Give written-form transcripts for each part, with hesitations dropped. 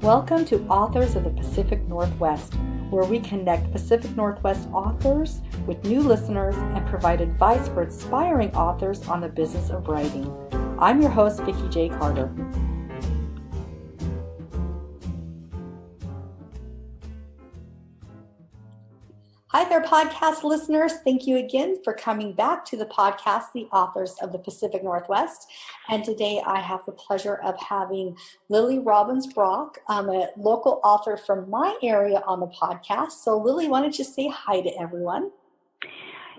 Welcome to Authors of the Pacific Northwest, where we connect Pacific Northwest authors with new listeners and provide advice for aspiring authors on the business of writing. I'm your host, Vikki J. Carter. Hi there, podcast listeners. Thank you again for coming back to the podcast, The Authors of the Pacific Northwest. And today I have the pleasure of having Lilly Robbins Brock, a local author from my area on the podcast. So Lilly, why don't you say hi to everyone?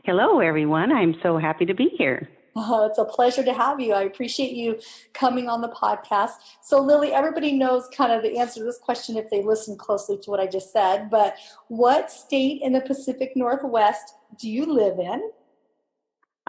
Hello, everyone. I'm so happy to be here. Oh, it's a pleasure to have you. I appreciate you coming on the podcast. So Lilly, everybody knows kind of the answer to this question if they listen closely to what I just said, but what state in the Pacific Northwest do you live in?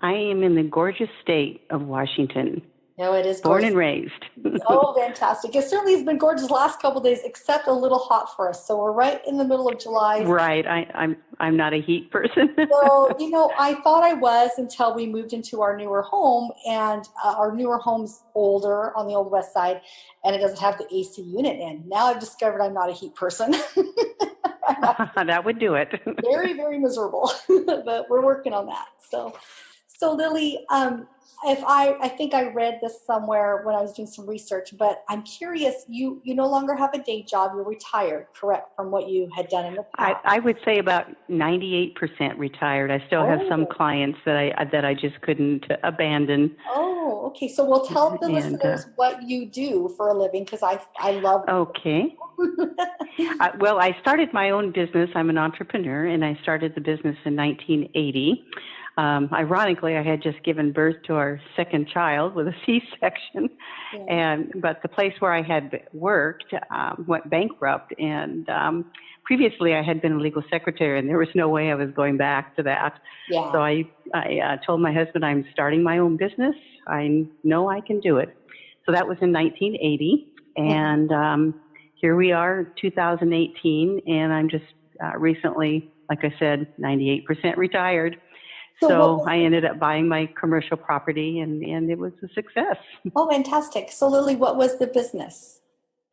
I am in the gorgeous state of Washington. No, it is born gorgeous. And raised. Oh, fantastic. It certainly has been gorgeous the last couple of days, except a little hot for us. So we're right in the middle of July. Right. I'm not a heat person. So, I thought I was until we moved into our newer home, and our newer home's older on the Old West Side, and it doesn't have the AC unit in. Now I've discovered I'm not a heat person. That would do it. Very, very miserable, but we're working on that. So Lilly, I think I read this somewhere when I was doing some research, but I'm curious, you no longer have a day job, you're retired, correct, from what you had done in the past? I would say about 98% retired. I still have some clients that I just couldn't abandon. Oh, okay. So we'll tell the listeners what you do for a living, because I love it. Okay. Well, I started my own business. I'm an entrepreneur, and I started the business in 1980. Ironically, I had just given birth to our second child with a C-section, but the place where I had worked went bankrupt, and previously I had been a legal secretary, and there was no way I was going back to that. Yeah. So I told my husband, I'm starting my own business. I know I can do it. So that was in 1980, and here we are, 2018, and I'm just recently, like I said, 98% retired. So I ended up buying my commercial property, and it was a success. Oh, fantastic. So Lilly, what was the business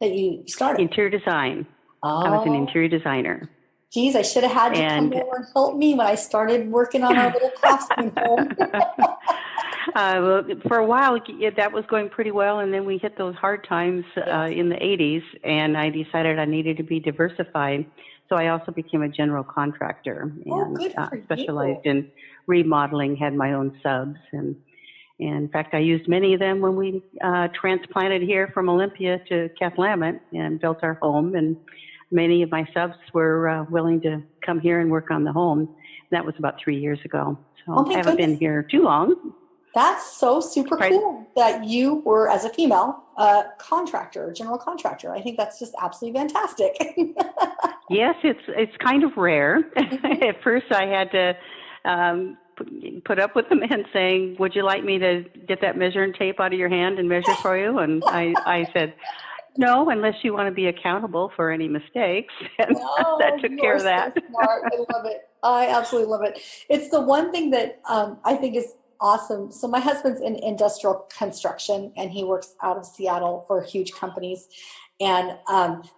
that you started? Interior design. Oh. I was an interior designer. Geez, I should have had you come over and help me when I started working on our little craftsman home. Well, for a while, that was going pretty well, and then we hit those hard times in the 80s, and I decided I needed to be diversified. So I also became a general contractor and specialized in remodeling, had my own subs. And in fact, I used many of them when we transplanted here from Olympia to Cathlamet and built our home. And many of my subs were willing to come here and work on the home. And that was about 3 years ago. So I haven't been here too long. That's so super cool that you were, as a female, contractor, general contractor. I think that's just absolutely fantastic. Yes, it's kind of rare. At first, I had to put up with the men saying, "Would you like me to get that measuring tape out of your hand and measure for you?" And I said, "No, unless you want to be accountable for any mistakes." And that took care of that. So smart. I love it. I absolutely love it. It's the one thing that I think is awesome. So my husband's in industrial construction, and he works out of Seattle for huge companies. And,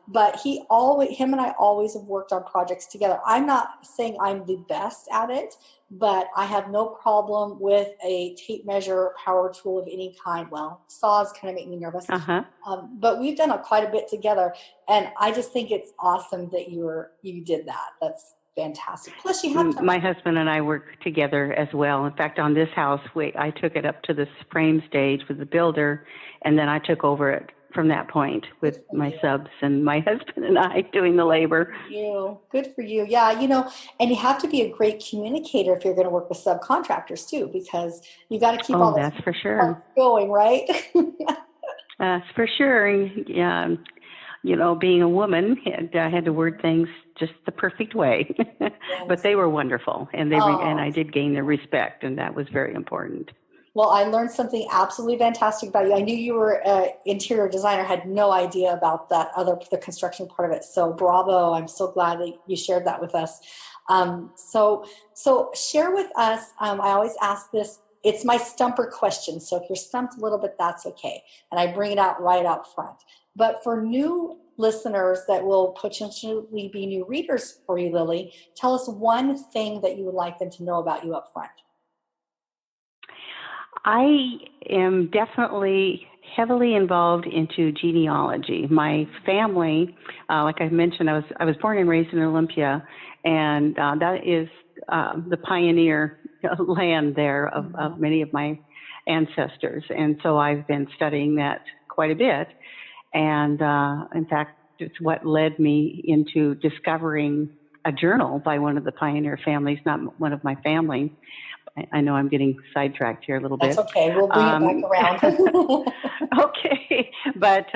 but him and I always have worked on projects together. I'm not saying I'm the best at it, but I have no problem with a tape measure, power tool of any kind. Well, saws kind of make me nervous. But we've done quite a bit together. And I just think it's awesome that you did that. That's fantastic. Plus, you have to. My husband and I work together as well. In fact, on this house, I took it up to the frame stage with the builder, and then I took over it from that point with my subs and my husband and I doing the labor. Good for you. Yeah, and you have to be a great communicator if you're going to work with subcontractors too, because you got to keep all that's for sure going, right? That's for sure. Yeah. Being a woman, I had to word things just the perfect way. Yes. But they were wonderful, and and I did gain their respect, and that was very important. Well, I learned something absolutely fantastic about you. I knew you were an interior designer, had no idea about the construction part of it. So bravo. I'm so glad that you shared that with us. So share with us, I always ask this, it's my stumper question. So if you're stumped a little bit, that's okay. And I bring it out right out front. But for new listeners that will potentially be new readers for you, Lilly, tell us one thing that you would like them to know about you up front. I am definitely heavily involved into genealogy. My family, like I mentioned, I was born and raised in Olympia, and that is the pioneer land there of many of my ancestors. And so I've been studying that quite a bit. And in fact, it's what led me into discovering a journal by one of the pioneer families, not one of my family. I know I'm getting sidetracked here a little bit. That's okay. We'll bring it back around. Okay. But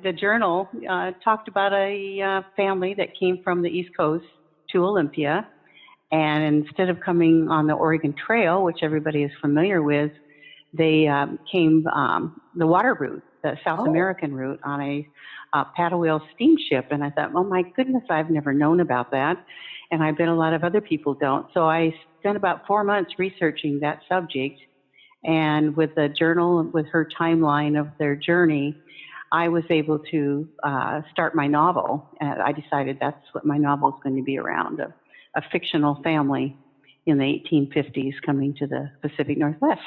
the journal talked about a family that came from the East Coast to Olympia. And instead of coming on the Oregon Trail, which everybody is familiar with, they came the water route, the South American route, on a paddle wheel steamship. And I thought, oh my goodness, I've never known about that. And I bet a lot of other people don't. So I spent about 4 months researching that subject. And with the journal, with her timeline of their journey, I was able to start my novel. And I decided that's what my novel is going to be around, a fictional family in the 1850s coming to the Pacific Northwest.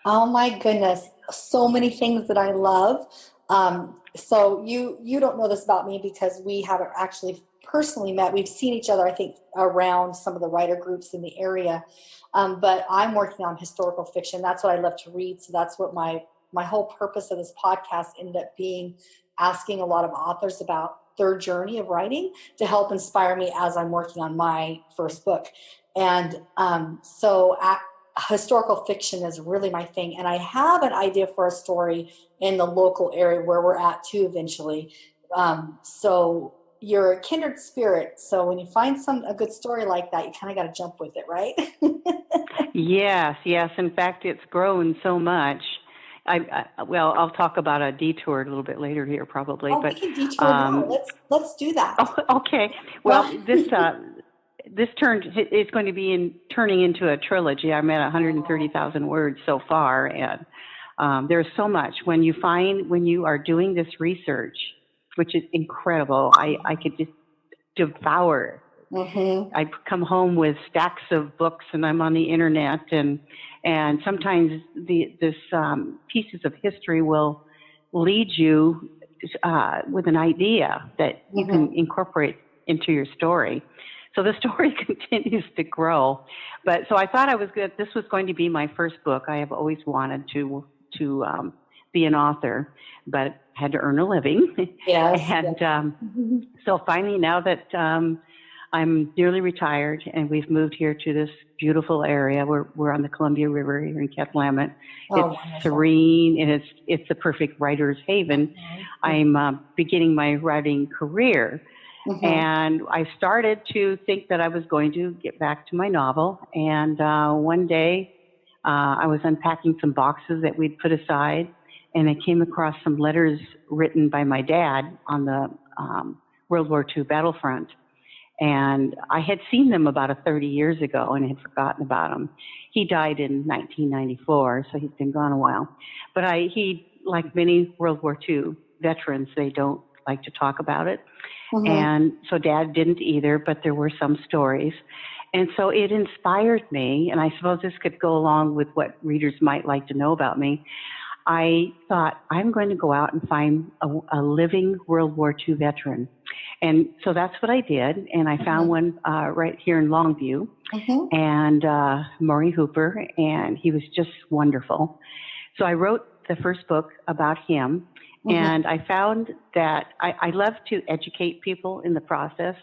Oh my goodness. So many things that I love. So you don't know this about me because we haven't actually personally met. We've seen each other, I think, around some of the writer groups in the area. But I'm working on historical fiction. That's what I love to read. So that's what my whole purpose of this podcast ended up being, asking a lot of authors about their journey of writing to help inspire me as I'm working on my first book. And historical fiction is really my thing. And I have an idea for a story in the local area where we're at too eventually. So you're a kindred spirit. So when you find a good story like that, you kind of got to jump with it, right? Yes. In fact, it's grown so much. I'll talk about a detour a little bit later here, probably. Oh, but we can detour now. Let's do that. Oh, okay. Well, this it's going to be turning into a trilogy. I'm at 130,000 words so far, and there's so much. When you are doing this research, which is incredible, I could just devour it. Mm-hmm. I come home with stacks of books, and I'm on the internet, and sometimes this pieces of history will lead you with an idea that you can incorporate into your story. So the story continues to grow. But so I thought this was going to be my first book. I have always wanted to be an author, but had to earn a living. Yes. And so finally, now that I'm nearly retired, and we've moved here to this beautiful area. We're on the Columbia River here in Kathlamet. It's wonderful. serene, and it's the perfect writer's haven. Mm-hmm. I'm beginning my writing career, and I started to think that I was going to get back to my novel. And one day, I was unpacking some boxes that we'd put aside, and I came across some letters written by my dad on the World War II battlefront. And I had seen them about 30 years ago and had forgotten about them. He died in 1994, so he's been gone a while. But he, like many World War II veterans, they don't like to talk about it. And so Dad didn't either, but there were some stories. And so it inspired me, and I suppose this could go along with what readers might like to know about me. I thought, I'm going to go out and find a living World War II veteran. And so that's what I did. And I found one right here in Longview, and Maury Hooper, and he was just wonderful. So I wrote the first book about him, and I found that I love to educate people in the process.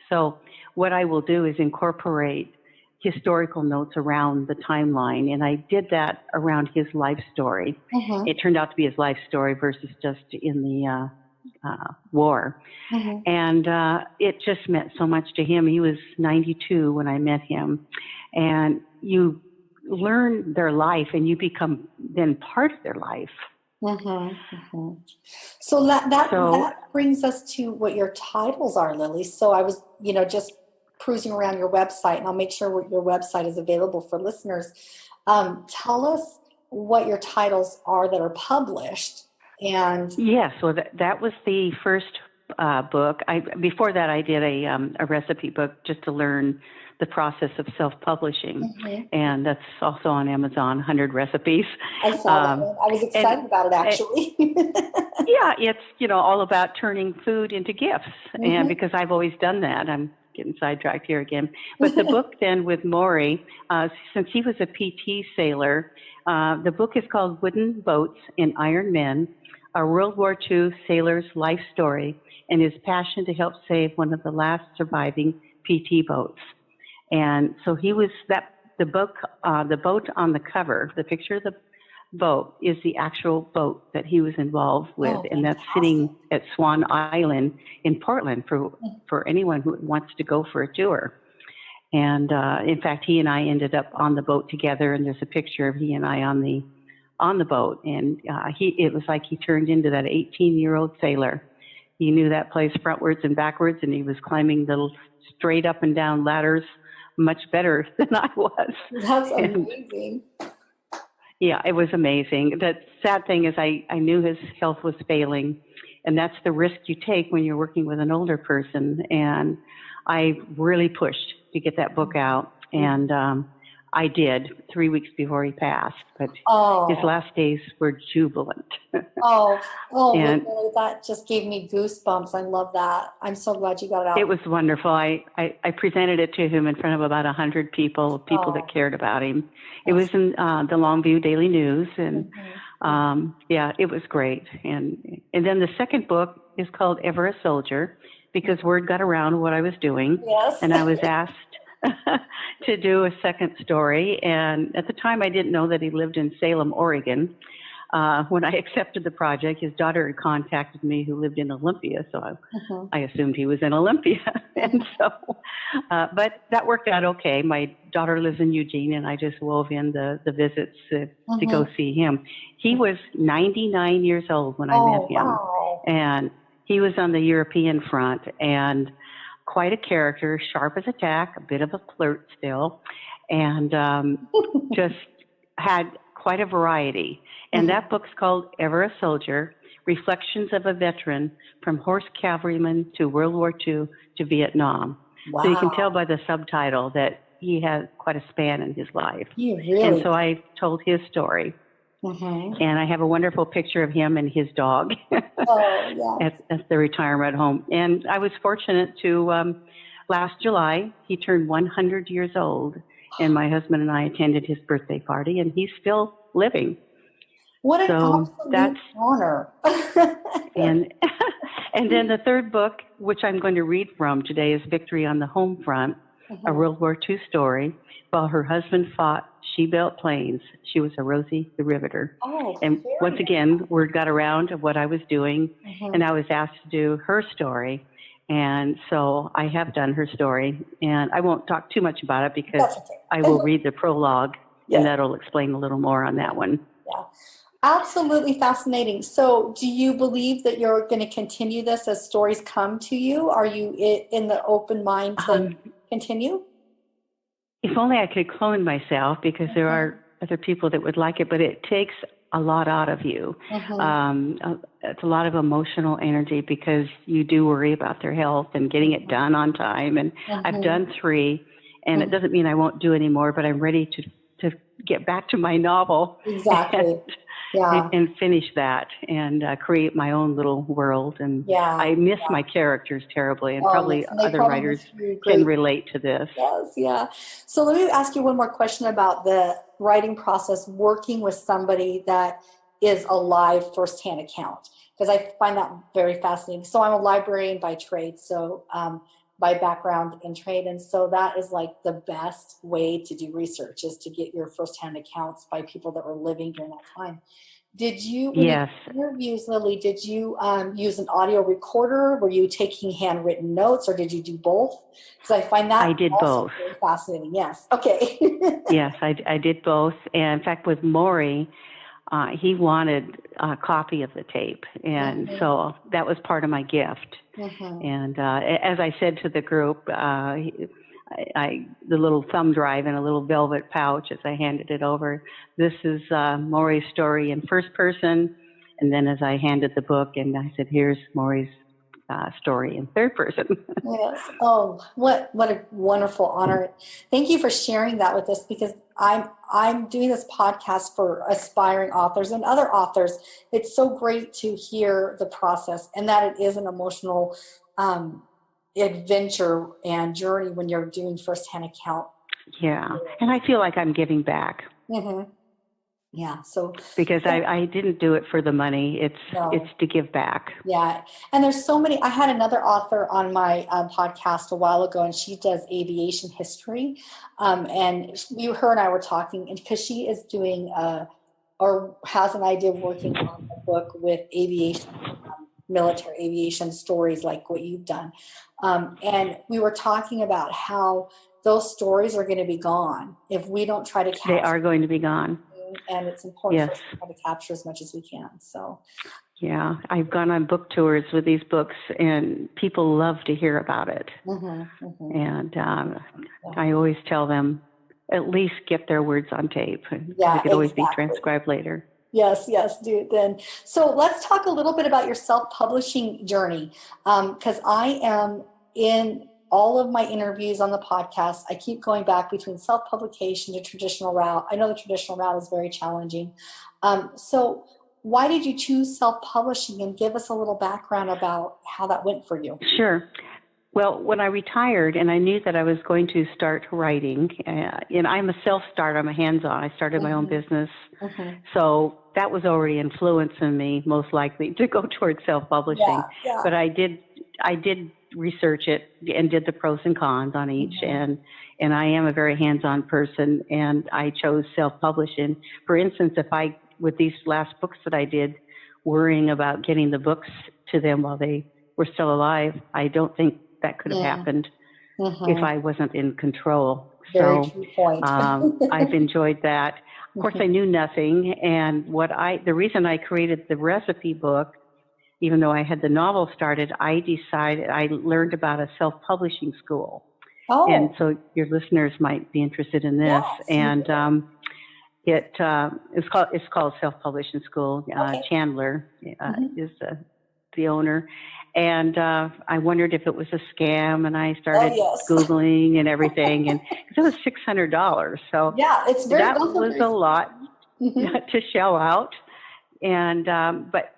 So what I will do is incorporate historical notes around the timeline, and I did that around his life story. It turned out to be his life story versus just in the war. And it just meant so much to him. He was 92 when I met him, and you learn their life, and you become then part of their life. So that brings us to what your titles are, Lilly. So I was, just cruising around your website, and I'll make sure your website is available for listeners. Tell us what your titles are that are published. And yes, so that was the first book. Before that, I did a recipe book just to learn the process of self-publishing, and that's also on Amazon, 100 recipes. I saw that one. I was excited about it, actually. Yeah, it's all about turning food into gifts, and because I've always done that. I'm getting sidetracked here again. But the book then with Maury, since he was a PT sailor, the book is called Wooden Boats and Iron Men, a World War II sailor's life story, and his passion to help save one of the last surviving PT boats. And so he was the book, the boat on the cover, the picture of the boat is the actual boat that he was involved with, and that's sitting at Swan Island in Portland for anyone who wants to go for a tour. And in fact, he and I ended up on the boat together, and there's a picture of he and I on the boat, and it was like he turned into that 18-year-old sailor. He knew that place frontwards and backwards, and he was climbing little straight up and down ladders much better than I was. That's amazing. Yeah, it was amazing. The sad thing is I knew his health was failing, and that's the risk you take when you're working with an older person. And I really pushed to get that book out, and I did 3 weeks before he passed, but his last days were jubilant. And that just gave me goosebumps. I love that. I'm so glad you got it out. It was wonderful. I presented it to him in front of about 100 people that cared about him. It was in the Longview Daily News, and yeah, it was great. And then the second book is called Ever a Soldier, because word got around what I was doing, and I was asked to do a second story. And at the time, I didn't know that he lived in Salem, Oregon. When I accepted the project, his daughter had contacted me, who lived in Olympia, so I assumed he was in Olympia. And so, but that worked out okay. My daughter lives in Eugene, and I just wove in the visits to go see him. He was 99 years old when I met him, and he was on the European front, and quite a character, sharp as a tack, a bit of a flirt still, and just had quite a variety. And that book's called Ever a Soldier, Reflections of a Veteran from Horse Cavalryman to World War II to Vietnam. Wow. So you can tell by the subtitle that he had quite a span in his life. And so I told his story. And I have a wonderful picture of him and his dog at the retirement home. And I was fortunate to, last July, he turned 100 years old, and my husband and I attended his birthday party, and he's still living. What an absolute honor. and then the third book, which I'm going to read from today, is Victory on the Home Front, a World War II story. While her husband fought, she built planes. She was a Rosie the Riveter. And once again, word got around of what I was doing, and I was asked to do her story. And so I have done her story, and I won't talk too much about it because I will read the prologue, and that'll explain a little more on that one. Yeah. Absolutely fascinating. So do you believe that you're going to continue this as stories come to you? Are you in the open mind to continue? If only I could clone myself, because there are other people that would like it, but it takes a lot out of you. It's a lot of emotional energy, because you do worry about their health and getting it done on time. And I've done 3, and it doesn't mean I won't do any more, but I'm ready to get back to my novel. And finish that and create my own little world. And I miss my characters terribly, and probably other writers can relate to this. So let me ask you one more question about the writing process, working with somebody that is a live firsthand account, because I find that very fascinating. So I'm a librarian by trade, so by background in trade, and so that is like the best way to do research, is to get your firsthand accounts by people that were living during that time. Did you, when you interviews, Lilly, did you use an audio recorder? Were you taking handwritten notes, or did you do both? Because I find that I did both. Very fascinating. Yes. Okay. Yes, I did both. And in fact, with Maury, he wanted a copy of the tape, and so that was part of my gift. And as I said to the group, the little thumb drive in a little velvet pouch as I handed it over. This is Maury's story in first person. And then as I handed the book, and I said, here's Maury's story in third person. Yes. Oh, what a wonderful honor. Thank you for sharing that with us, because I'm doing this podcast for aspiring authors and other authors. It's so great to hear the process, and that it is an emotional adventure and journey when you're doing firsthand account. Yeah. And I feel like I'm giving back. Mm-hmm. Yeah. So because I didn't do it for the money. It's to give back. Yeah. And there's so many. I had another author on my podcast a while ago, and she does aviation history. And her and I were talking, and because she is doing or has an idea of working on a book with aviation, military aviation stories like what you've done. And we were talking about how those stories are going to be gone if we don't try to capture. They are going to be gone. And it's important for us to try to capture as much as we can. So, yeah, I've gone on book tours with these books, and people love to hear about it. Mm-hmm, mm-hmm. And I always tell them, at least get their words on tape. Yeah, it could always be transcribed later. Yes, do it then. So let's talk a little bit about your self-publishing journey, because I am in all of my interviews on the podcast. I keep going back between self-publication to traditional route. I know the traditional route is very challenging. So why did you choose self-publishing, and give us a little background about how that went for you? Sure. Well, when I retired and I knew that I was going to start writing, and I'm a self-starter, I'm a hands-on. I started my own business. Mm-hmm. So that was already influencing me, most likely, to go towards self-publishing. Yeah. But I did research it and did the pros and cons on each. Mm-hmm. And I am a very hands-on person, and I chose self-publishing. For instance, with these last books that I did, worrying about getting the books to them while they were still alive, I don't think that could have happened if I wasn't in control. Very true point. I've enjoyed that. Of course, I knew nothing, and the reason I created the recipe book, even though I had the novel started, I learned about a self-publishing school. Oh. And so your listeners might be interested in this. Yes, and it's called Self-Publishing School. Okay. Chandler is the owner. And I wondered if it was a scam, and I started Googling and everything, and it was $600. So yeah, it's very that was a lot to shell out. And but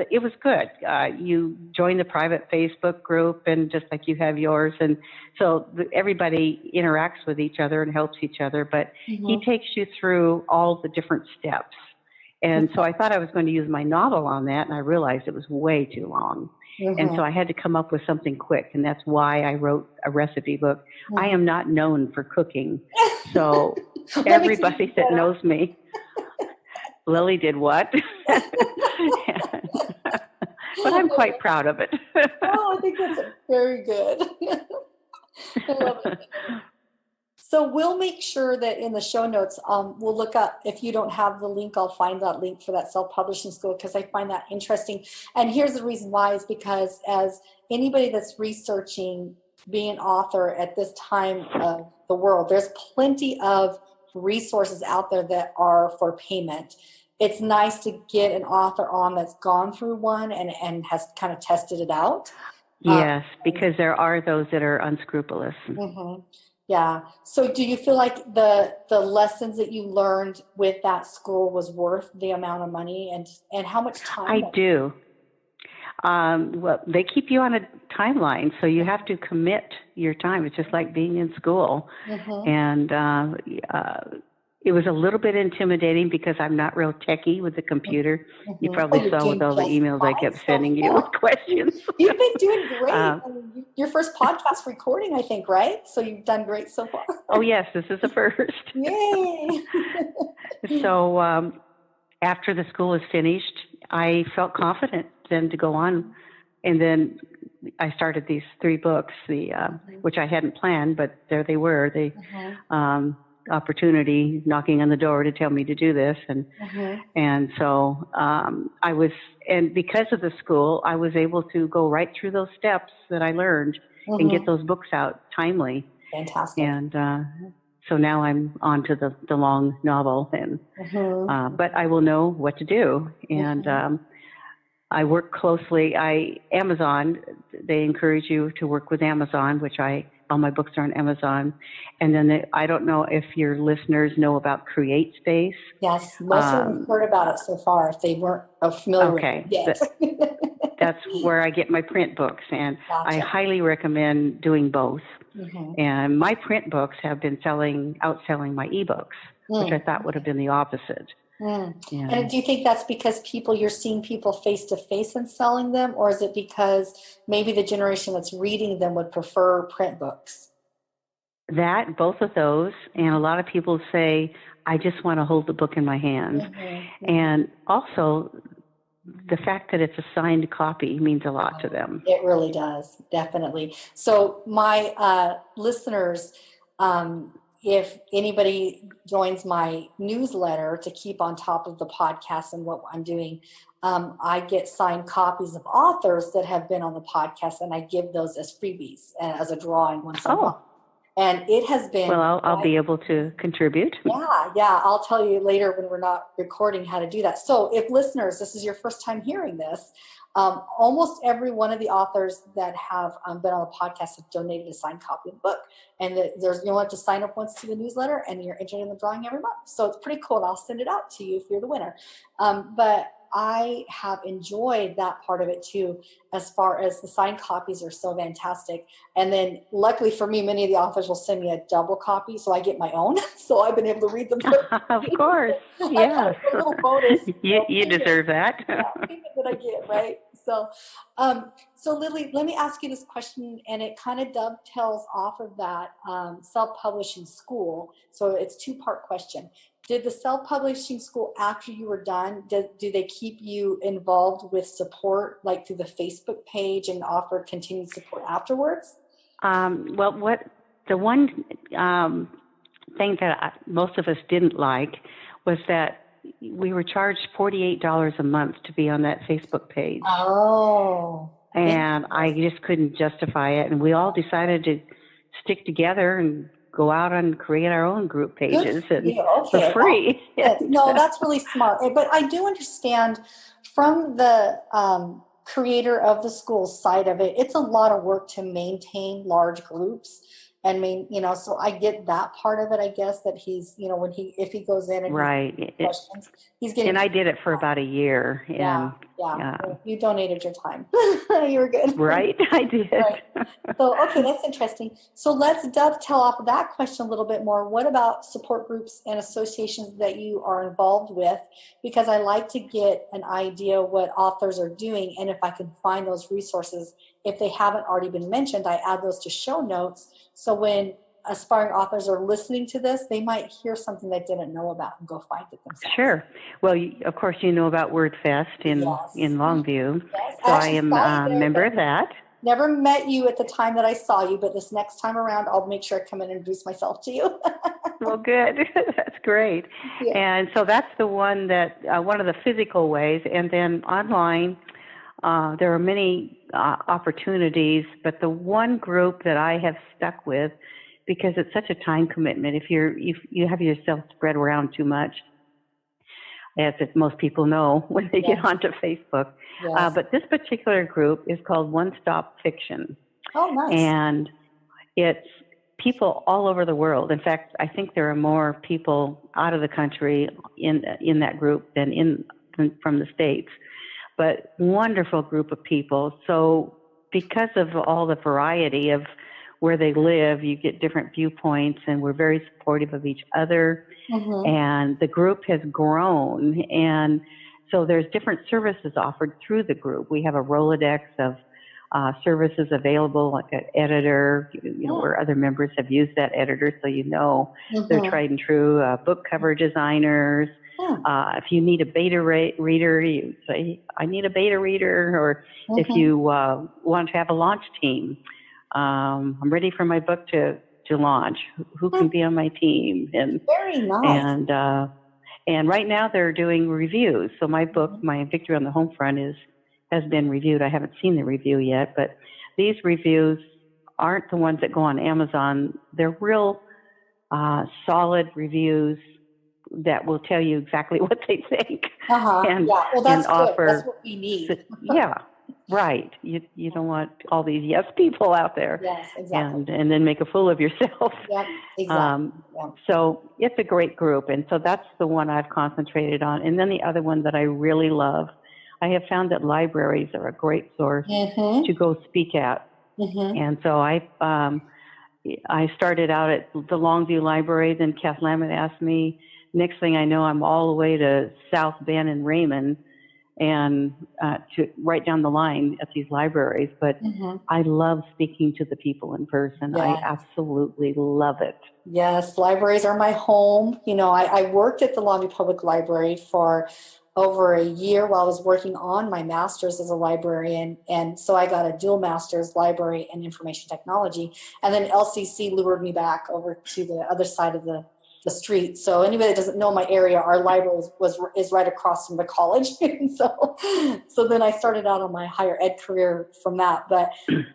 it was good. You join the private Facebook group, and just like you have yours, and so everybody interacts with each other and helps each other. But he takes you through all the different steps. And so I thought I was going to use my novel on that, and I realized it was way too long. And so I had to come up with something quick, and that's why I wrote a recipe book. I am not known for cooking, so everybody that knows me, Lilly did what? But I'm quite proud of it. Oh, I think that's very good. I love it. So we'll make sure that in the show notes, we'll look up, if you don't have the link, I'll find that link for that self-publishing school, because I find that interesting. And here's the reason why, is because as anybody that's researching being an author at this time of the world, there's plenty of resources out there that are for payment. It's nice to get an author on that's gone through one and has kind of tested it out. Yes, because there are those that are unscrupulous. Mm-hmm. Yeah. So do you feel like the lessons that you learned with that school was worth the amount of money, and how much time? I do. Well, they keep you on a timeline, so you have to commit your time. It's just like being in school. And it was a little bit intimidating because I'm not real techie with the computer. You probably saw with all the emails I kept sending you with questions. You've been doing great. Your first podcast recording, I think, right? So you've done great so far. Oh, yes. This is the first. Yay. So after the school was finished, I felt confident then to go on. And then I started these 3 books, which I hadn't planned, but there they were. Opportunity knocking on the door to tell me to do this, and so and because of the school, I was able to go right through those steps that I learned and get those books out timely. Fantastic. And so now I'm on to the long novel, and but I will know what to do. And I work closely. Amazon, they encourage you to work with Amazon, which all my books are on Amazon. And then I don't know if your listeners know about CreateSpace. Yes, most of them have heard about it so far if they weren't familiar with it yet. That's where I get my print books, and Gotcha. I highly recommend doing both. Mm-hmm. And my print books have been outselling my ebooks, which I thought would have been the opposite. And do you think that's because you're seeing people face to face and selling them, or is it because maybe the generation that's reading them would prefer print books? Both of those, and a lot of people say, I just want to hold the book in my hands. And also, the fact that it's a signed copy means a lot to them. It really does, definitely. So my listeners, if anybody joins my newsletter to keep on top of the podcast and what I'm doing, I get signed copies of authors that have been on the podcast, and I give those as freebies and as a drawing once a month. And it has been... Well, I'll be able to contribute. Yeah. I'll tell you later when we're not recording how to do that. So if listeners, this is your first time hearing this, almost every one of the authors that have been on the podcast have donated a signed copy of the book. And you'll have to sign up once to the newsletter, and you're entered in the drawing every month. So it's pretty cool. And I'll send it out to you if you're the winner. But I have enjoyed that part of it too, as far as the signed copies are so fantastic. And then luckily for me, many of the authors will send me a double copy, so I get my own. So I've been able to read them. Of course. Yes. A little bonus. You deserve that. That I get, right? So, so Lilly, let me ask you this question, and it kind of dovetails off of that self-publishing school. So it's a two-part question. Did the self-publishing school, after you were done, do they keep you involved with support, like through the Facebook page, and offer continued support afterwards? Well, the one thing that most of us didn't like was that we were charged $48 a month to be on that Facebook page. Oh. And I just couldn't justify it. And we all decided to stick together and go out and create our own group pages for free. No, that's really smart. But I do understand from the creator of the school side of it, it's a lot of work to maintain large groups. And so I get that part of it, I guess, that he's, if he goes in and questions, he's getting. And I did it for about a year. Yeah. You donated your time. You were good. Right, I did. Right. So, okay, that's interesting. So let's dovetail off of that question a little bit more. What about support groups and associations that you are involved with? Because I like to get an idea what authors are doing, and if I can find those resources, if they haven't already been mentioned, I add those to show notes. So when aspiring authors are listening to this, they might hear something they didn't know about and go find it themselves. Sure. Well, of course, you know about WordFest in Longview. Yes. So I am a member of that. Never met you at the time that I saw you, but this next time around, I'll make sure I come in and introduce myself to you. Well, good. That's great. Yeah. And so that's the one one of the physical ways. And then online, there are many opportunities, but the one group that I have stuck with, because it's such a time commitment, if you have yourself spread around too much, as most people know when they get onto Facebook. Yes. But this particular group is called One Stop Fiction. Oh, nice. And it's people all over the world. In fact, I think there are more people out of the country in that group than from the States. But wonderful group of people. So because of all the variety of where they live, you get different viewpoints, and we're very supportive of each other. Mm-hmm. And the group has grown, and so there's different services offered through the group. We have a Rolodex of services available, like an editor, where other members have used that editor, so they're tried and true. Book cover designers. If you need a beta reader, you say, I need a beta reader. Or if you want to have a launch team, I'm ready for my book to launch. Who can be on my team? And very nice. And right now they're doing reviews. So my book, my Victory on the Home Front, has been reviewed. I haven't seen the review yet, but these reviews aren't the ones that go on Amazon. They're real solid reviews that will tell you exactly what they think and Yeah. Well, that's good. That's offer. what we need. Yeah, right. You don't want all these yes people out there, Yes, exactly. and then make a fool of yourself. Yep, exactly. Yeah. So it's a great group, and so that's the one I've concentrated on. And then the other one that I really love, I have found that libraries are a great source Mm-hmm. to go speak at. Mm-hmm. And so I started out at the Longview Library. Then Kath Lamont asked me. Next thing I know, I'm all the way to South Bend and Raymond, and to right down the line at these libraries. But Mm-hmm. I love speaking to the people in person. I Yeah. absolutely love it. Yes, libraries are my home. I worked at the Longview Public Library for over a year while I was working on my master's as a librarian. And so I got a dual master's, library and information technology. And then LCC lured me back over to the other side of the street. So anybody that doesn't know my area, our library is right across from the college. And so then I started out on my higher ed career from that. But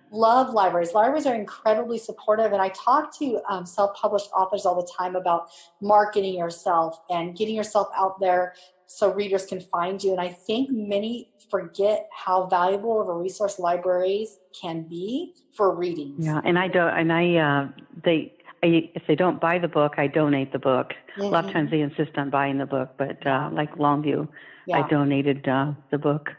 love libraries. Libraries are incredibly supportive, and I talk to self-published authors all the time about marketing yourself and getting yourself out there so readers can find you. And I think many forget how valuable of a resource libraries can be for readings. Yeah, and if they don't buy the book, I donate the book. Mm-hmm. A lot of times they insist on buying the book, but like Longview, Yeah. I donated the book.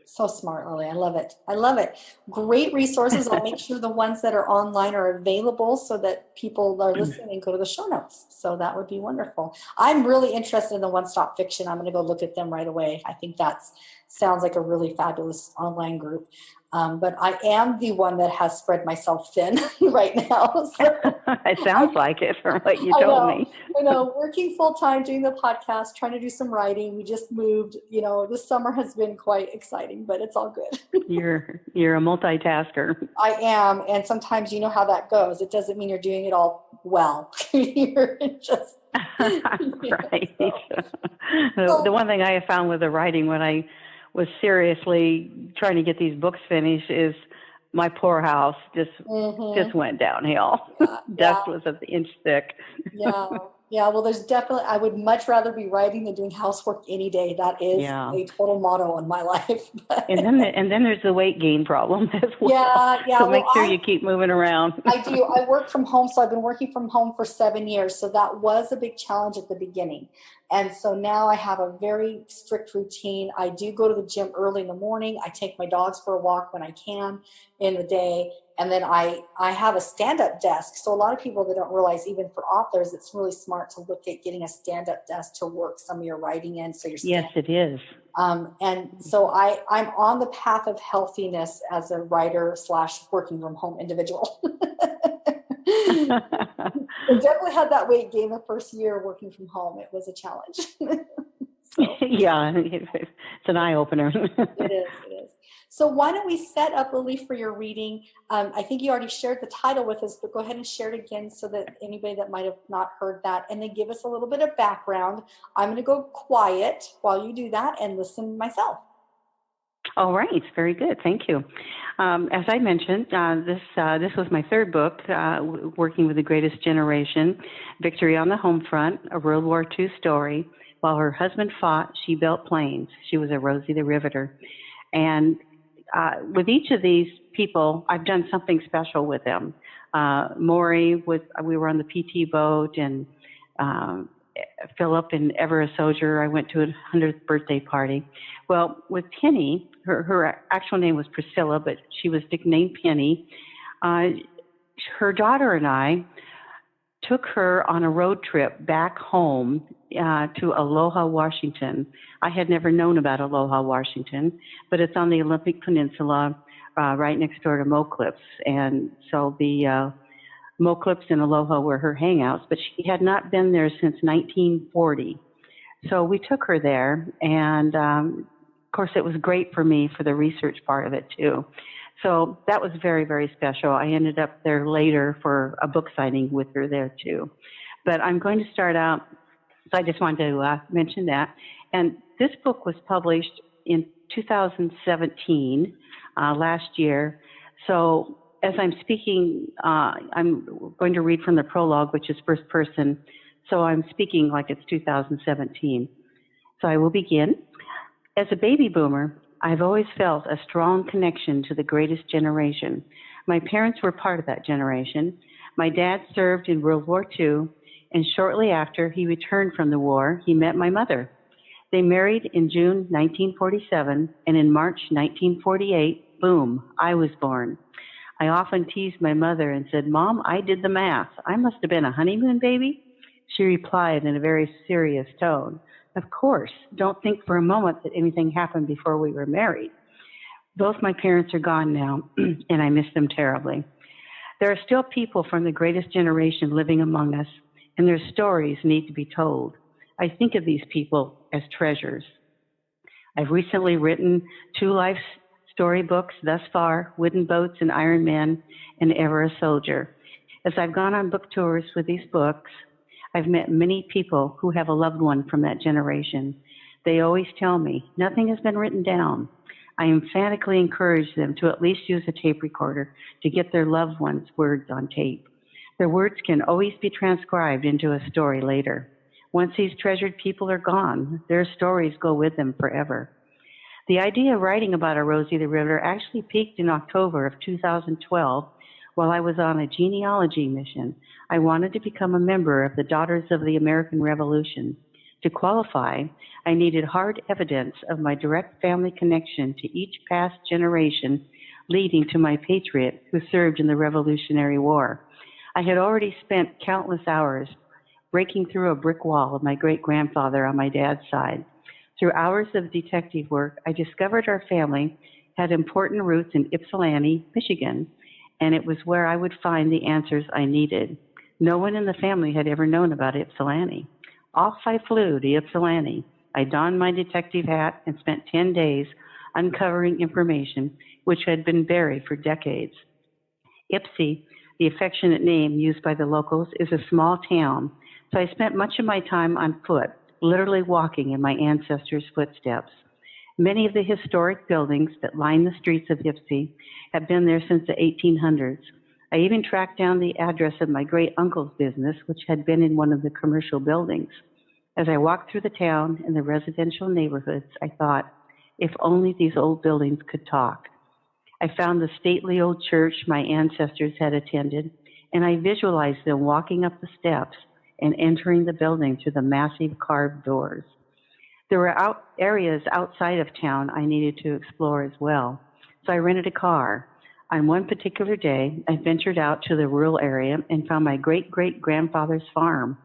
So smart, Lily. I love it. I love it. Great resources. I'll make sure the ones that are online are available so that people are listening and go to the show notes. So that would be wonderful. I'm really interested in the One Stop Fiction. I'm going to go look at them right away. I think that sounds like a really fabulous online group. But I am the one that has spread myself thin right now. So it sounds like it from what you told me. I know, working full time, doing the podcast, trying to do some writing. We just moved. This summer has been quite exciting, but it's all good. You're a multitasker. I am, and sometimes you know how that goes. It doesn't mean you're doing it all well. You're just right. So, the one thing I have found with the writing when I was seriously trying to get these books finished is my poor house just went downhill. Dust was an inch thick. Yeah. Well, there's definitely, I would much rather be writing than doing housework any day. That is a total motto in my life. and then there's the weight gain problem as well. Yeah. So make sure you keep moving around. I do. I work from home, so I've been working from home for 7 years. So that was a big challenge at the beginning. And so now I have a very strict routine. I do go to the gym early in the morning. I take my dogs for a walk when I can in the day. And then I have a stand-up desk. So a lot of people that don't realize, even for authors, it's really smart to look at getting a stand-up desk to work some of your writing in. So yes, it is. And so I'm on the path of healthiness as a writer / working from home individual. I definitely had that weight gain the first year working from home. It was a challenge. Yeah, it's an eye-opener. It is. So why don't we set up, Lily, for your reading? I think you already shared the title with us, but go ahead and share it again so that anybody that might have not heard that, and then give us a little bit of background. I'm going to go quiet while you do that and listen myself. All right, very good. Thank you. As I mentioned, this was my third book, Working with the Greatest Generation, Victory on the Home Front, a World War II story. While her husband fought, she built planes. She was a Rosie the Riveter. And with each of these people, I've done something special with them. Maury, we were on the PT boat, and Philip and Everett Soldier, I went to a 100th birthday party. Well, with Penny, her actual name was Priscilla, but she was nicknamed Penny. Her daughter and I took her on a road trip back home to Aloha, Washington. I had never known about Aloha, Washington, but it's on the Olympic Peninsula right next door to Moclips. And so the Moclips and Aloha were her hangouts, but she had not been there since 1940. So we took her there, and of course it was great for me for the research part of it too. So that was very, very special. I ended up there later for a book signing with her there too. But I'm going to start out, so I just wanted to mention that. And this book was published in 2017, last year. So as I'm speaking, I'm going to read from the prologue, which is first person. so I'm speaking like it's 2017. So I will begin. As a baby boomer, I've always felt a strong connection to the greatest generation. My parents were part of that generation. My dad served in World War II, and shortly after he returned from the war, he met my mother. They married in June 1947, and in March 1948, boom, I was born. I often teased my mother and said, "Mom, I did the math. I must have been a honeymoon baby." She replied in a very serious tone, "Of course, don't think for a moment that anything happened before we were married." Both my parents are gone now, and I miss them terribly. There are still people from the greatest generation living among us, and their stories need to be told. I think of these people as treasures. I've recently written 2 life storybooks thus far, Wooden Boats and Iron Men, and Ever a Soldier. As I've gone on book tours with these books, I've met many people who have a loved one from that generation. They always tell me, nothing has been written down. I emphatically encourage them to at least use a tape recorder to get their loved one's words on tape. Their words can always be transcribed into a story later. Once these treasured people are gone, their stories go with them forever. The idea of writing about a Rosie the Riveter actually peaked in October of 2012 while I was on a genealogy mission. I wanted to become a member of the Daughters of the American Revolution. To qualify, I needed hard evidence of my direct family connection to each past generation leading to my patriot who served in the Revolutionary War. I had already spent countless hours breaking through a brick wall of my great-grandfather on my dad's side. Through hours of detective work, I discovered our family had important roots in Ypsilanti, Michigan, and it was where I would find the answers I needed. No one in the family had ever known about Ypsilanti. Off I flew to Ypsilanti. I donned my detective hat and spent 10 days uncovering information which had been buried for decades. Ypsi, the affectionate name used by the locals, is a small town, so I spent much of my time on foot, literally walking in my ancestors' footsteps. Many of the historic buildings that line the streets of Ypsi have been there since the 1800s. I even tracked down the address of my great-uncle's business, which had been in one of the commercial buildings. As I walked through the town and the residential neighborhoods, I thought, if only these old buildings could talk. I found the stately old church my ancestors had attended, and I visualized them walking up the steps and entering the building through the massive carved doors. There were areas outside of town I needed to explore as well, so I rented a car. On one particular day, I ventured out to the rural area and found my great-great-grandfather's farm.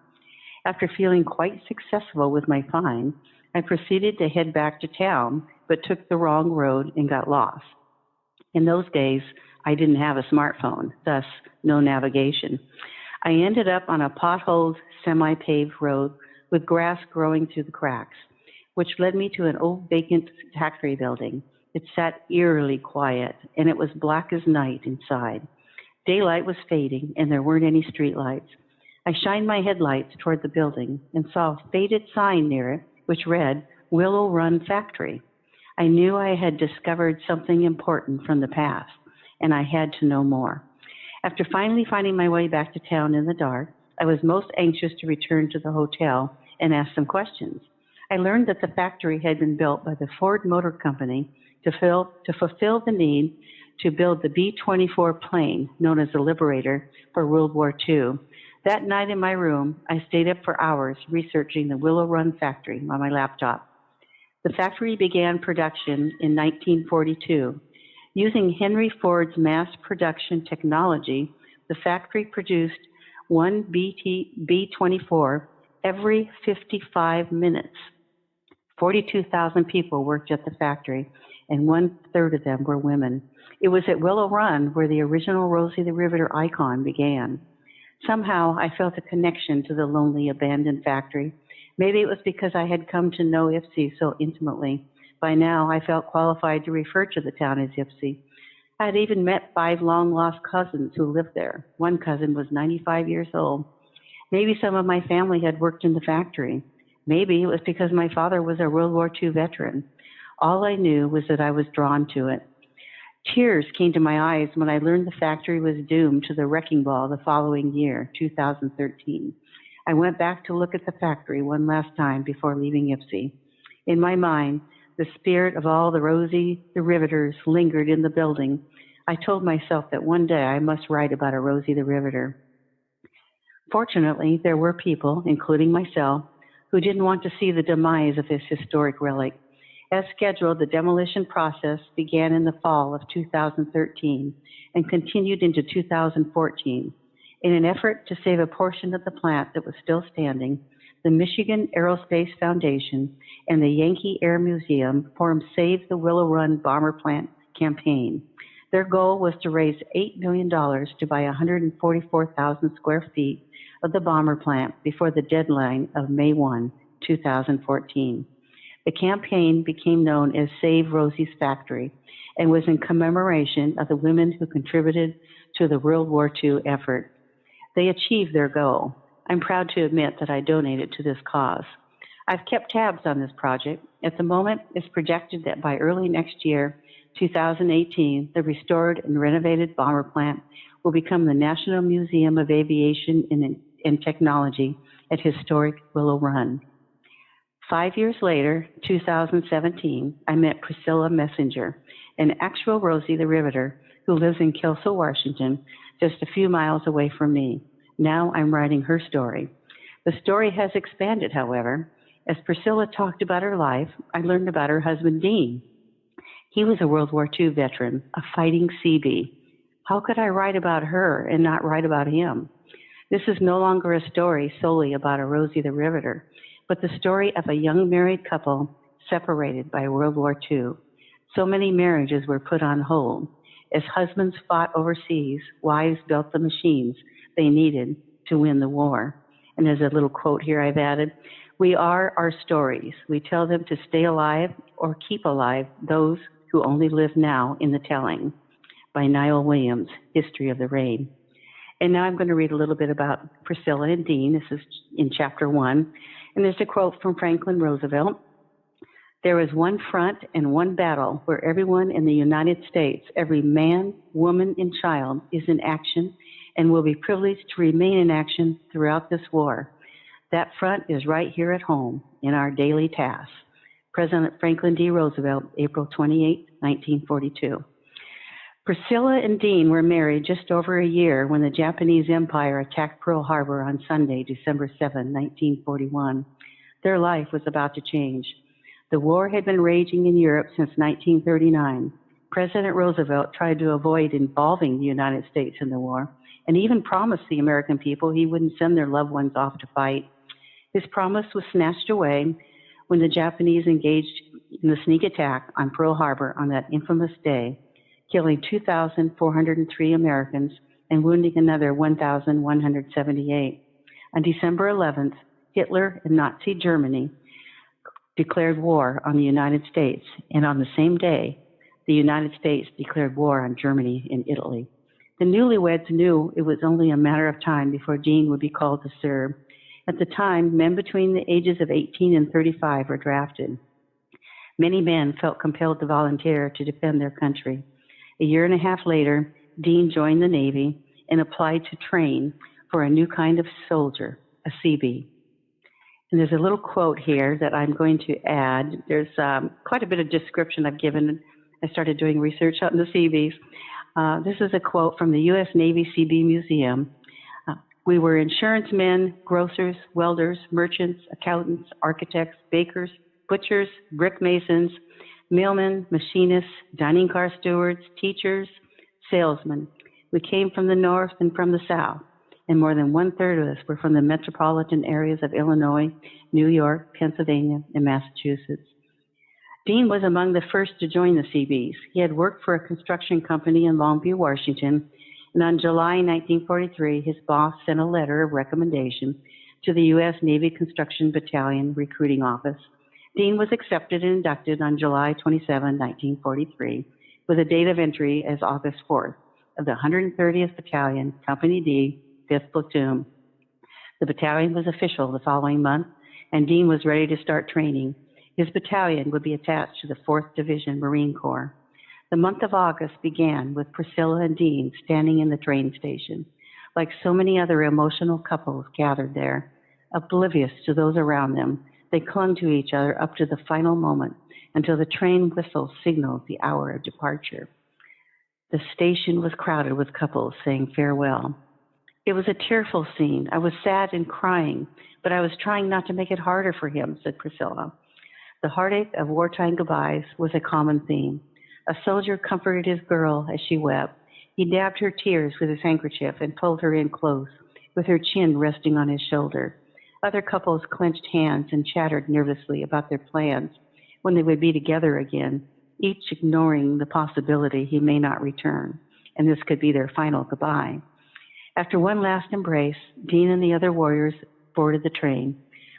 After feeling quite successful with my find, I proceeded to head back to town, but took the wrong road and got lost. In those days, I didn't have a smartphone, thus no navigation. I ended up on a potholed, semi-paved road with grass growing through the cracks, which led me to an old vacant factory building. It sat eerily quiet, and it was black as night inside. Daylight was fading, and there weren't any streetlights. I shined my headlights toward the building and saw a faded sign near it, which read, "Willow Run Factory." I knew I had discovered something important from the past, and I had to know more. After finally finding my way back to town in the dark, I was most anxious to return to the hotel and ask some questions. I learned that the factory had been built by the Ford Motor Company to fulfill the need to build the B-24 plane, known as the Liberator, for World War II. That night in my room, I stayed up for hours researching the Willow Run factory on my laptop. The factory began production in 1942. Using Henry Ford's mass production technology, the factory produced one B-24 every 55 minutes. 42,000 people worked at the factory, and 1/3 of them were women. It was at Willow Run where the original Rosie the Riveter icon began. Somehow, I felt a connection to the lonely, abandoned factory. Maybe it was because I had come to know Ypsi so intimately. By now, I felt qualified to refer to the town as Ypsi. I had even met 5 long-lost cousins who lived there. One cousin was 95 years old. Maybe some of my family had worked in the factory. Maybe it was because my father was a World War II veteran. All I knew was that I was drawn to it. Tears came to my eyes when I learned the factory was doomed to the wrecking ball the following year, 2013. I went back to look at the factory one last time before leaving Ypsi. In my mind, the spirit of all the Rosie the Riveters lingered in the building. I told myself that one day I must write about a Rosie the Riveter. Fortunately, there were people, including myself, who didn't want to see the demise of this historic relic. As scheduled, the demolition process began in the fall of 2013 and continued into 2014. In an effort to save a portion of the plant that was still standing, the Michigan Aerospace Foundation and the Yankee Air Museum formed Save the Willow Run Bomber Plant campaign. Their goal was to raise $8 million to buy 144,000 square feet of the bomber plant before the deadline of May 1, 2014. The campaign became known as Save Rosie's Factory and was in commemoration of the women who contributed to the World War II effort. They achieved their goal. I'm proud to admit that I donated to this cause. I've kept tabs on this project. At the moment, it's projected that by early next year, 2018, the restored and renovated bomber plant will become the National Museum of Aviation and Technology at historic Willow Run. 5 years later, 2017, I met Priscilla Messenger, an actual Rosie the Riveter who lives in Kelso, Washington, just a few miles away from me. Now I'm writing her story. The story has expanded, however. As Priscilla talked about her life, I learned about her husband, Dean. He was a World War II veteran, a fighting Seabee. How could I write about her and not write about him? This is no longer a story solely about a Rosie the Riveter, but the story of a young married couple separated by World War II. So many marriages were put on hold. As husbands fought overseas, wives built the machines they needed to win the war. And there's a little quote here I've added. We are our stories. We tell them to stay alive or keep alive those who only live now in the telling. By Niall Williams, History of the Rain. And now I'm going to read a little bit about Priscilla and Dean. This is in chapter 1. And there's a quote from Franklin Roosevelt. There is one front and one battle where everyone in the United States, every man, woman, and child is in action and will be privileged to remain in action throughout this war. That front is right here at home in our daily tasks. President Franklin D. Roosevelt, April 28, 1942. Priscilla and Dean were married just over a year when the Japanese Empire attacked Pearl Harbor on Sunday, December 7, 1941. Their life was about to change. The war had been raging in Europe since 1939. President Roosevelt tried to avoid involving the United States in the war and even promised the American people he wouldn't send their loved ones off to fight. His promise was snatched away when the Japanese engaged in the sneak attack on Pearl Harbor on that infamous day, killing 2,403 Americans and wounding another 1,178. On December 11th, Hitler and Nazi Germany declared war on the United States, and on the same day, the United States declared war on Germany and Italy. The newlyweds knew it was only a matter of time before Dean would be called to serve. At the time, men between the ages of 18 and 35 were drafted. Many men felt compelled to volunteer to defend their country. A year and a half later, Dean joined the Navy and applied to train for a new kind of soldier, a Seabee. And there's a little quote here that I'm going to add. There's quite a bit of description I've given. I started doing research out in the Seabees. This is a quote from the U.S. Navy Seabee Museum. We were insurance men, grocers, welders, merchants, accountants, architects, bakers, butchers, brick masons, mailmen, machinists, dining car stewards, teachers, salesmen. We came from the north and from the south, and more than 1/3 of us were from the metropolitan areas of Illinois, New York, Pennsylvania, and Massachusetts. Dean was among the first to join the Seabees. He had worked for a construction company in Longview, Washington, and on July 1943, his boss sent a letter of recommendation to the U.S. Navy Construction Battalion Recruiting Office. Dean was accepted and inducted on July 27, 1943, with a date of entry as August 4th of the 130th Battalion, Company D, 5th Platoon. The battalion was official the following month, and Dean was ready to start training. His battalion would be attached to the 4th Division Marine Corps. The month of August began with Priscilla and Dean standing in the train station. Like so many other emotional couples gathered there, Oblivious to those around them, they clung to each other up to the final moment until the train whistle signaled the hour of departure. The station was crowded with couples saying farewell. It was a tearful scene. I was sad and crying, but I was trying not to make it harder for him, said Priscilla. The heartache of wartime goodbyes was a common theme. A soldier comforted his girl as she wept. He dabbed her tears with his handkerchief and pulled her in close, with her chin resting on his shoulder. Other couples clenched hands and chattered nervously about their plans when they would be together again, each ignoring the possibility he may not return, and this could be their final goodbye. After one last embrace, Dean and the other warriors boarded the train.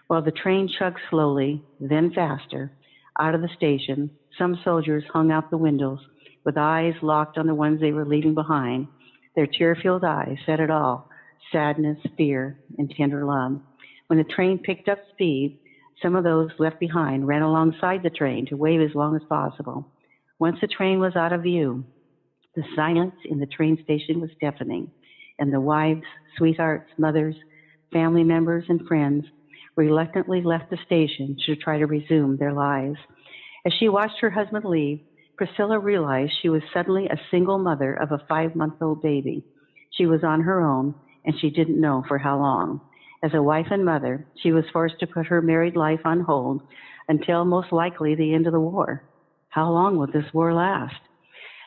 While the train chugged slowly, then faster, out of the station, some soldiers hung out the windows with eyes locked on the ones they were leaving behind. Their tear-filled eyes said it all: sadness, fear, and tender love. When the train picked up speed, some of those left behind ran alongside the train to wave as long as possible. Once the train was out of view, the silence in the train station was deafening, and the wives, sweethearts, mothers, family members, and friends reluctantly left the station to try to resume their lives. As she watched her husband leave, Priscilla realized she was suddenly a single mother of a 5-month-old baby. She was on her own, and she didn't know for how long. As a wife and mother, she was forced to put her married life on hold until most likely the end of the war. How long will this war last?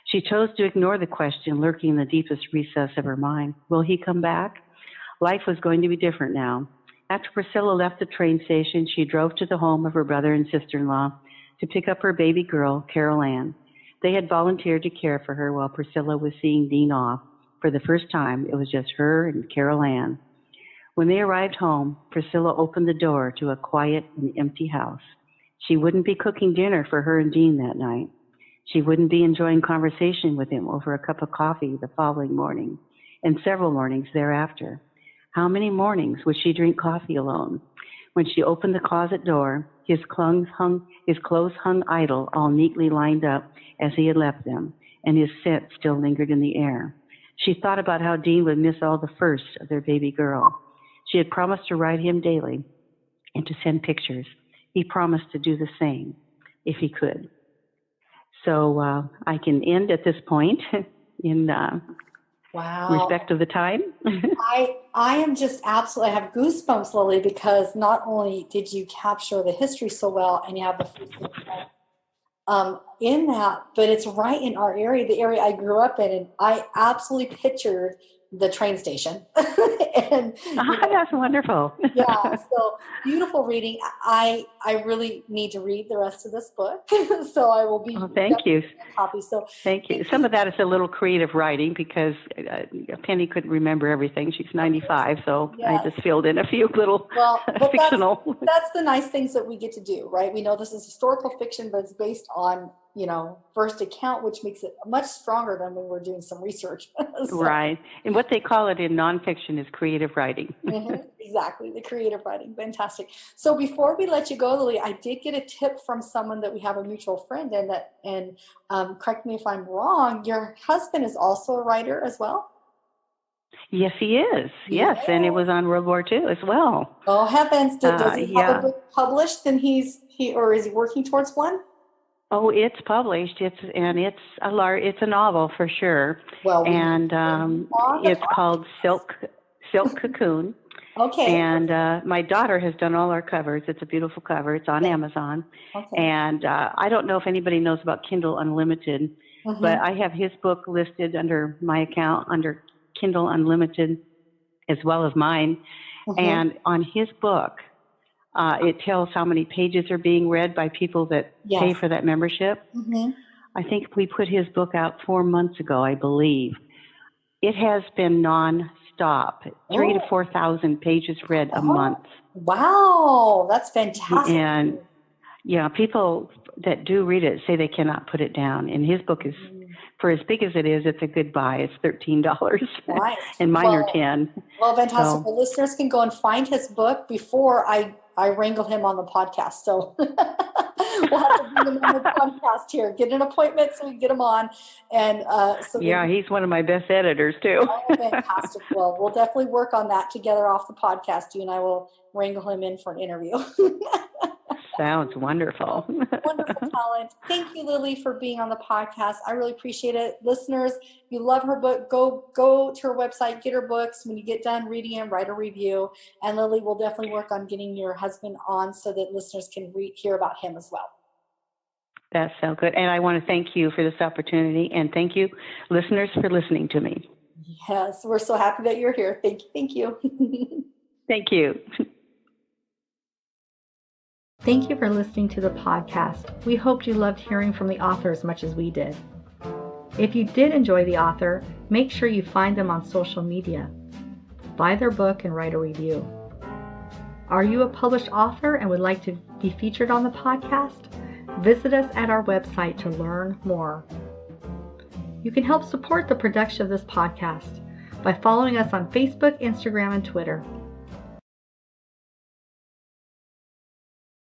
She chose to ignore the question lurking in the deepest recess of her mind. Will he come back? Life was going to be different now. After Priscilla left the train station, she drove to the home of her brother and sister-in-law to pick up her baby girl, Carol Ann. They had volunteered to care for her while Priscilla was seeing Dean off. For the first time, it was just her and Carol Ann. When they arrived home, Priscilla opened the door to a quiet and empty house. She wouldn't be cooking dinner for her and Dean that night. She wouldn't be enjoying conversation with him over a cup of coffee the following morning, and several mornings thereafter. How many mornings would she drink coffee alone? When she opened the closet door, his clothes hung idle, all neatly lined up as he had left them, and his scent still lingered in the air. She thought about how Dean would miss all the firsts of their baby girl. She had promised to write him daily and to send pictures. He promised to do the same if he could. So I can end at this point in Wow. respect of the time. I am just absolutely, I have goosebumps, Lilly, because not only did you capture the history so well and you have the food in that, but it's right in our area, the area I grew up in, and I absolutely pictured the train station. And that's wonderful. Yeah, so beautiful reading. I really need to read the rest of this book, so I will be. Oh, thank you. Copy. So thank you. Some of that is a little creative writing because Penny couldn't remember everything. She's 95, so yes. I just filled in a few little fictional. That's the nice things that we get to do, right? We know this is historical fiction, but it's based on first account, which makes it much stronger than when we're doing some research. So. Right. And what they call it in nonfiction is creative writing. Mm-hmm. Exactly. The creative writing. Fantastic. So before we let you go, Lilly, I did get a tip from someone that we have a mutual friend in and correct me if I'm wrong, your husband is also a writer as well? Yes, he is. Yes. And it was on World War II as well. Oh, heavens. Does he have a book published and or is he working towards one? Oh, it's published. It's a novel for sure. Well, it's called Silk Cocoon. Okay. And my daughter has done all our covers. It's a beautiful cover. It's on Amazon. Okay. And I don't know if anybody knows about Kindle Unlimited, but I have his book listed under my account under Kindle Unlimited as well as mine. And on his book, it tells how many pages are being read by people that pay for that membership. I think we put his book out 4 months ago, I believe. It has been non-stop, 3,000 to 4,000 pages read a month. Wow, that's fantastic. And people that do read it say they cannot put it down. And his book is, for as big as it is, it's a good buy. It's $13. Nice. And mine are 10. Well, fantastic. So, listeners can go and find his book before I wrangle him on the podcast. So, We'll have to bring him on the podcast here. Get an appointment so we can get him on. And yeah, he's one of my best editors too. Oh, fantastic. Well, we'll definitely work on that together off the podcast. You and I will wrangle him in for an interview. Sounds wonderful. Wonderful talent. Thank you, Lilly, for being on the podcast. I really appreciate it. Listeners, if you love her book, go to her website, get her books. When you get done reading them, write a review. And Lilly will definitely work on getting your husband on so that listeners can hear about him as well. That sounds good. And I want to thank you for this opportunity. And thank you, listeners, for listening to me. Yes, we're so happy that you're here. Thank you. Thank you. Thank you for listening to the podcast. We hoped you loved hearing from the author as much as we did. If you did enjoy the author, make sure you find them on social media. Buy their book and write a review. Are you a published author and would like to be featured on the podcast? Visit us at our website to learn more. You can help support the production of this podcast by following us on Facebook, Instagram, and Twitter.